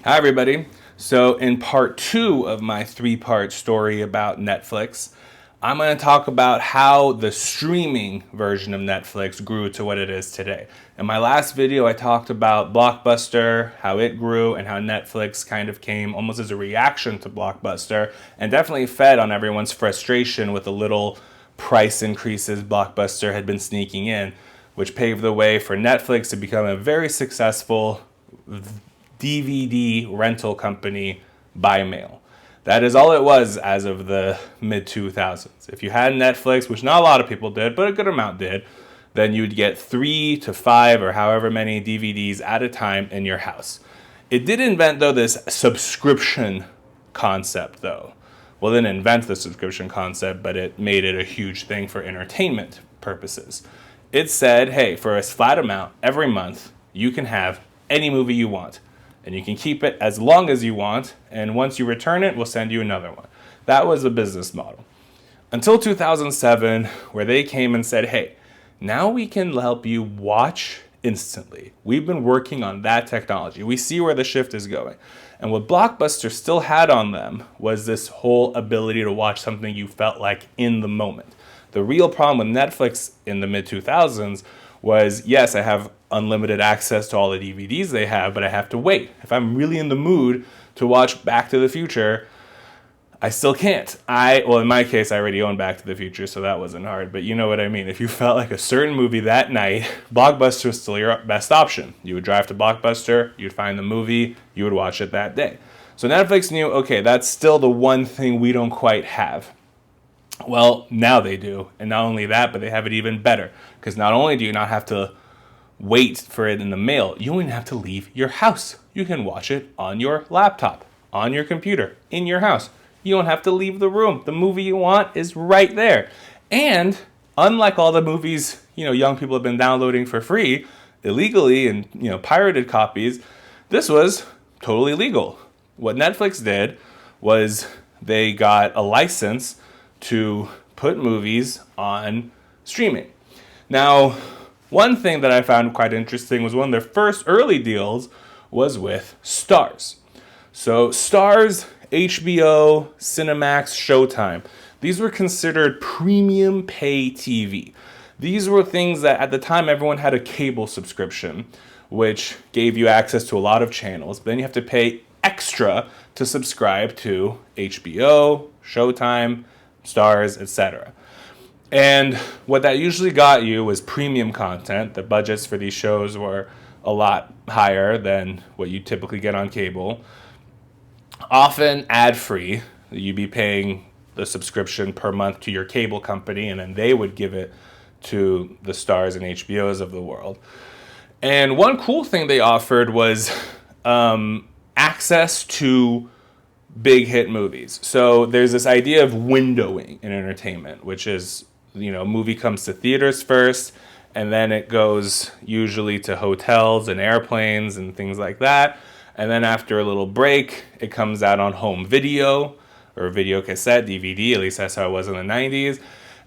Hi, everybody. So, in part two of my three-part story about Netflix, I'm going to talk about how the streaming version of Netflix grew to what it is today. In my last video, I talked about Blockbuster, how it grew, and how Netflix kind of came almost as a reaction to Blockbuster, and definitely fed on everyone's frustration with the little price increases Blockbuster had been sneaking in, which paved the way for Netflix to become a very successful DVD rental company by mail. That is all it was as of the mid 2000s. If you had Netflix, which not a lot of people did, but a good amount did, then you'd get 3 to 5 or however many DVDs at a time in your house. It did invent, though, this subscription concept, though. Well, it didn't invent the subscription concept, but it made it a huge thing for entertainment purposes. It said, hey, for a flat amount every month, you can have any movie you want. And you can keep it as long as you want, and once you return it, we'll send you another one. That was the business model. Until 2007, where they came and said, hey, now we can help you watch instantly. We've been working on that technology. We see where the shift is going. And what Blockbuster still had on them was this whole ability to watch something you felt like in the moment. The real problem with Netflix in the mid 2000s was, yes, I have unlimited access to all the DVDs they have, but I have to wait. If I'm really in the mood to watch Back to the Future, I still can't. Well, in my case, I already own Back to the Future, so that wasn't hard, but you know what I mean. If you felt like a certain movie that night, Blockbuster was still your best option. You would drive to Blockbuster, you'd find the movie, you would watch it that day. So Netflix knew, okay, that's still the one thing we don't quite have. Well, now they do. And not only that, but they have it even better. Because not only do you not have to wait for it in the mail, you don't even have to leave your house. You can watch it on your laptop, on your computer, in your house. You don't have to leave the room. The movie you want is right there. And unlike all the movies, young people have been downloading for free, illegally and, pirated copies, this was totally legal. What Netflix did was they got a license to put movies on streaming. Now, one thing that I found quite interesting was one of their first early deals was with Starz. So Starz, HBO, Cinemax, Showtime, these were considered premium pay TV. These were things that at the time everyone had a cable subscription, which gave you access to a lot of channels, but then you have to pay extra to subscribe to HBO, Showtime, Starz, etc. And what that usually got you was premium content. The budgets for these shows were a lot higher than what you typically get on cable. Often ad-free. You'd be paying the subscription per month to your cable company, and then they would give it to the Starz and HBOs of the world. And one cool thing they offered was access to big hit movies. So there's this idea of windowing in entertainment, which is, a movie comes to theaters first, and then it goes usually to hotels and airplanes and things like that. And then after a little break, it comes out on home video or video cassette, DVD, at least that's how it was in the 90s.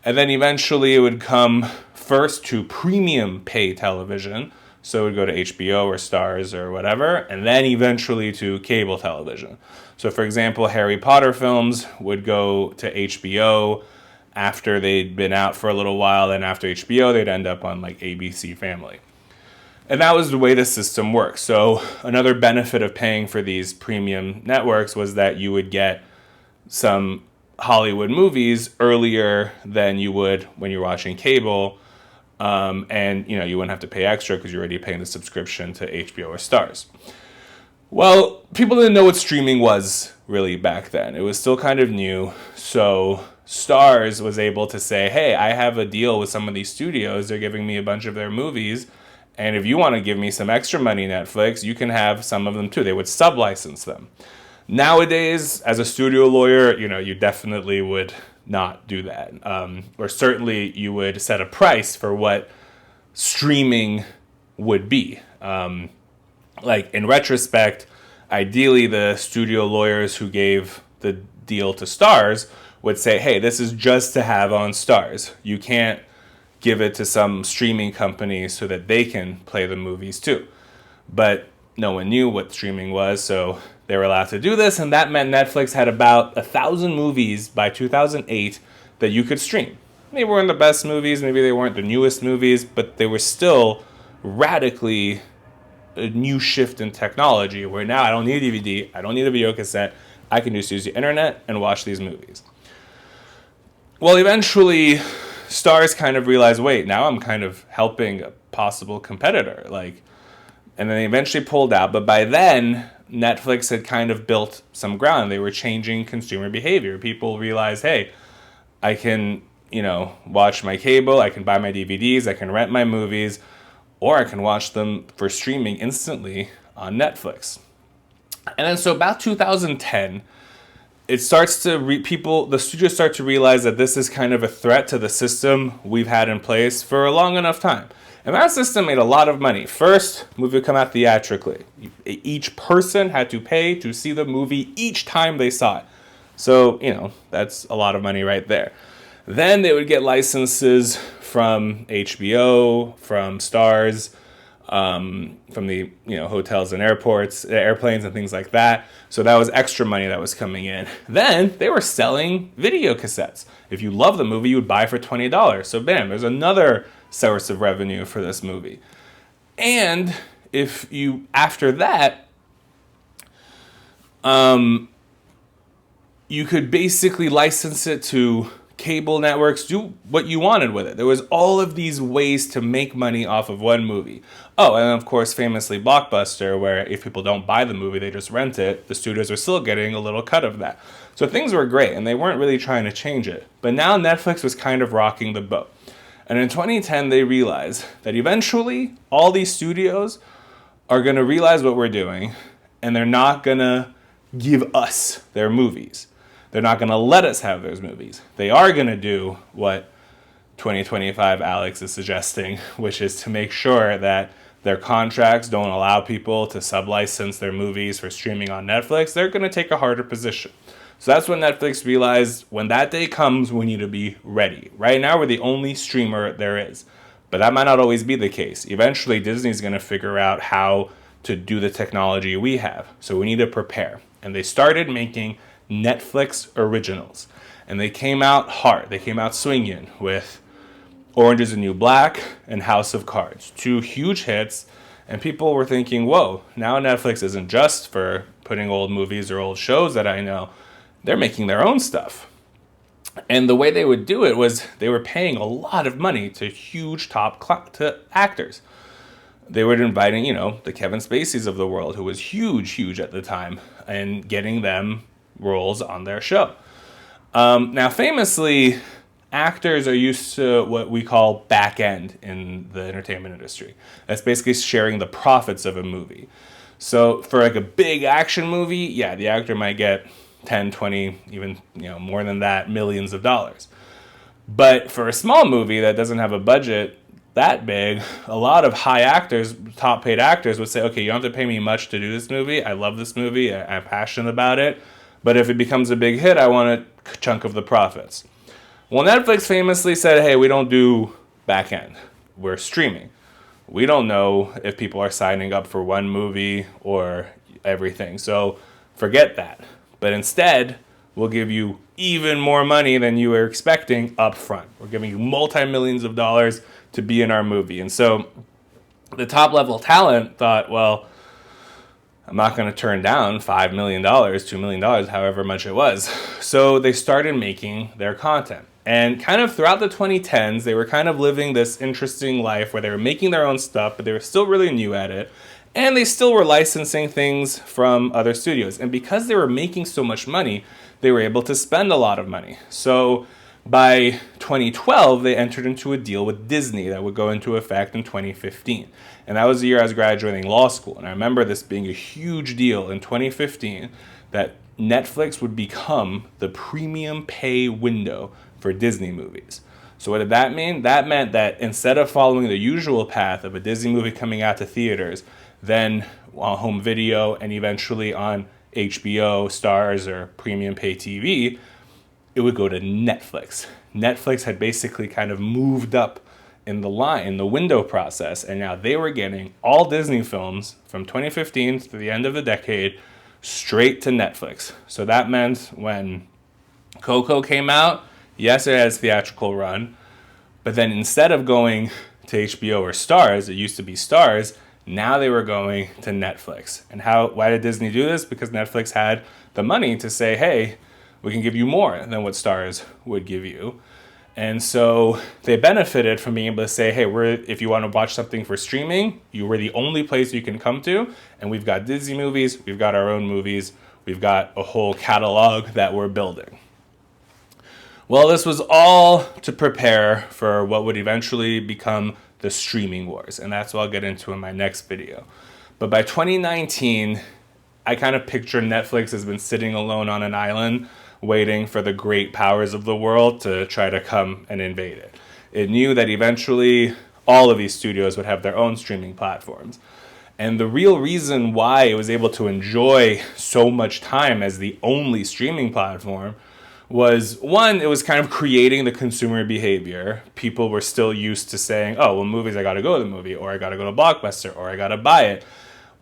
And then eventually it would come first to premium pay television. So it would go to HBO or Starz or whatever, and then eventually to cable television. So for example, Harry Potter films would go to HBO after they'd been out for a little while, then after HBO, they'd end up on like ABC Family. And that was the way the system works. So another benefit of paying for these premium networks was that you would get some Hollywood movies earlier than you would when you're watching cable. And you wouldn't have to pay extra because you're already paying the subscription to HBO or Starz. Well, people didn't know what streaming was really back then. It was still kind of new. So Starz was able to say, hey, I have a deal with some of these studios. They're giving me a bunch of their movies. And if you want to give me some extra money, Netflix, you can have some of them too. They would sub-license them. Nowadays, as a studio lawyer, you definitely would not do that. Or certainly you would set a price for what streaming would be. Like in retrospect, ideally the studio lawyers who gave the deal to Starz would say, hey, this is just to have on Starz. You can't give it to some streaming company so that they can play the movies too. But no one knew what streaming was, so they were allowed to do this, and that meant Netflix had about 1,000 movies by 2008 that you could stream. They weren't the best movies, maybe they weren't the newest movies, but they were still radically a new shift in technology where now I don't need a DVD, I don't need a video cassette, I can just use the internet and watch these movies. Well, eventually, stars kind of realized, wait, now I'm kind of helping a possible competitor, and then they eventually pulled out. But by then, Netflix had kind of built some ground. They were changing consumer behavior. People realized, hey, I can, watch my cable, I can buy my DVDs, I can rent my movies, or I can watch them for streaming instantly on Netflix. And then so about 2010, it starts to the studios start to realize that this is kind of a threat to the system we've had in place for a long enough time. And that system made a lot of money. First, movie would come out theatrically. Each person had to pay to see the movie each time they saw it. So, that's a lot of money right there. Then they would get licenses from HBO, from Stars, from the hotels and airplanes and things like that. So that was extra money that was coming in. Then they were selling video cassettes. If you love the movie, you would buy for $20. So bam, there's another source of revenue for this movie. And if you after that, you could basically license it to cable networks, do what you wanted with it. There was all of these ways to make money off of one movie. Oh, and of course, famously Blockbuster, where if people don't buy the movie, they just rent it, the studios are still getting a little cut of that. So things were great, and they weren't really trying to change it. But now Netflix was kind of rocking the boat. And in 2010, they realized that eventually all these studios are going to realize what we're doing, and they're not going to give us their movies. They're not going to let us have those movies. They are going to do what 2025 Alex is suggesting, which is to make sure that their contracts don't allow people to sublicense their movies for streaming on Netflix. They're going to take a harder position. So that's when Netflix realized when that day comes, we need to be ready. Right now, we're the only streamer there is. But that might not always be the case. Eventually, Disney's going to figure out how to do the technology we have. So we need to prepare. And they started making Netflix originals. And they came out hard. They came out swinging with Orange is the New Black and House of Cards. Two huge hits. And people were thinking, whoa, now Netflix isn't just for putting old movies or old shows that I know. They're making their own stuff. And the way they would do it was they were paying a lot of money to huge to actors. They were inviting, the Kevin Spaceys of the world, who was huge at the time, and getting them roles on their show. Now, famously, actors are used to what we call back end in the entertainment industry. That's basically sharing the profits of a movie. So for a big action movie, yeah, the actor might get 10, 20, even more than that, millions of dollars. But for a small movie that doesn't have a budget that big, a lot of high actors, top paid actors would say, okay, you don't have to pay me much to do this movie. I love this movie. I'm passionate about it. But if it becomes a big hit, I want a chunk of the profits. Well, Netflix famously said, hey, we don't do back end. We're streaming. We don't know if people are signing up for one movie or everything. So forget that. But instead, we'll give you even more money than you were expecting up front. We're giving you multi-millions of dollars to be in our movie. And so the top level talent thought, well, I'm not going to turn down $5 million, $2 million, however much it was. So they started making their content. And kind of throughout the 2010s, they were kind of living this interesting life where they were making their own stuff, but they were still really new at it. And they still were licensing things from other studios. And because they were making so much money, they were able to spend a lot of money. So by 2012, they entered into a deal with Disney that would go into effect in 2015. And that was the year I was graduating law school. And I remember this being a huge deal in 2015 that Netflix would become the premium pay window for Disney movies. So what did that mean? That meant that instead of following the usual path of a Disney movie coming out to theaters, then on home video, and eventually on HBO, Stars, or premium pay TV, it would go to Netflix. Netflix had basically kind of moved up in the window process, and now they were getting all Disney films from 2015 to the end of the decade straight to Netflix. So that meant when Coco came out, yes, it has theatrical run, but then instead of going to HBO or Stars, it used to be Stars, now they were going to Netflix. And why did Disney do this? Because Netflix had the money to say, hey, we can give you more than what Stars would give you. And so they benefited from being able to say, hey, if you want to watch something for streaming, we're the only place you can come to. And we've got Disney movies, we've got our own movies, we've got a whole catalog that we're building. Well, this was all to prepare for what would eventually become the streaming wars. And that's what I'll get into in my next video. But by 2019, I kind of picture Netflix has been sitting alone on an island waiting for the great powers of the world to try to come and invade it. It knew that eventually all of these studios would have their own streaming platforms. And the real reason why it was able to enjoy so much time as the only streaming platform was, one, it was kind of creating the consumer behavior. People were still used to saying, oh, well, movies, I gotta go to the movie, or I gotta go to Blockbuster, or I gotta buy it.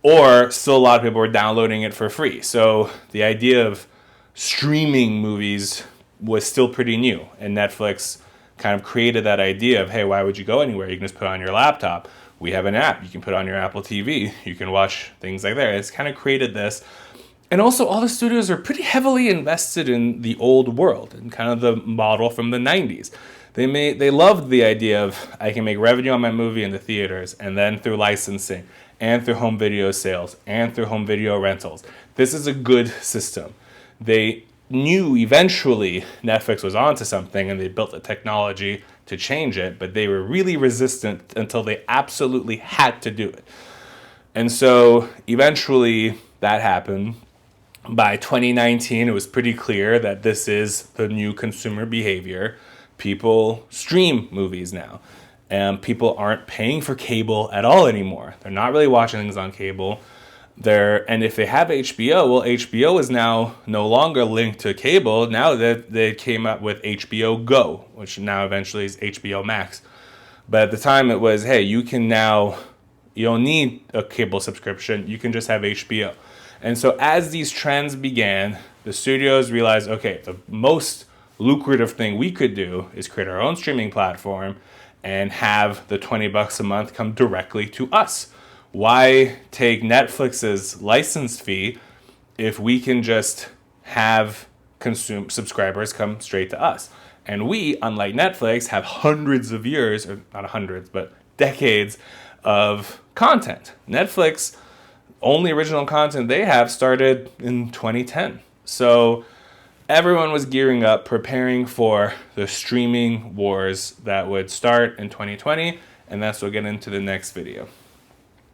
Or still a lot of people were downloading it for free. So the idea of streaming movies was still pretty new, and Netflix kind of created that idea of, hey, why would you go anywhere? You can just put it on your laptop. We have an app. You can put it on your Apple TV. You can watch things like that. It's kind of created this. And also, all the studios are pretty heavily invested in the old world and kind of the model from the 90s. They loved the idea of, I can make revenue on my movie in the theaters, and then through licensing, and through home video sales, and through home video rentals. This is a good system. They knew eventually Netflix was onto something, and they built the technology to change it, but they were really resistant until they absolutely had to do it. And so eventually that happened. By 2019, it was pretty clear that this is the new consumer behavior. People stream movies now, and people aren't paying for cable at all anymore. They're not really watching things on cable. And if they have HBO, well, HBO is now no longer linked to cable. Now that they came up with HBO Go, which now eventually is HBO Max. But at the time it was, hey, you don't need a cable subscription. You can just have HBO. And so as these trends began, the studios realized, okay, the most lucrative thing we could do is create our own streaming platform and have the $20 a month come directly to us. Why take Netflix's license fee if we can just have subscribers come straight to us? And we, unlike Netflix, have hundreds of years, or not hundreds, but decades of content. Netflix, only original content they have started in 2010. So everyone was gearing up, preparing for the streaming wars that would start in 2020, and that's what we'll get into the next video.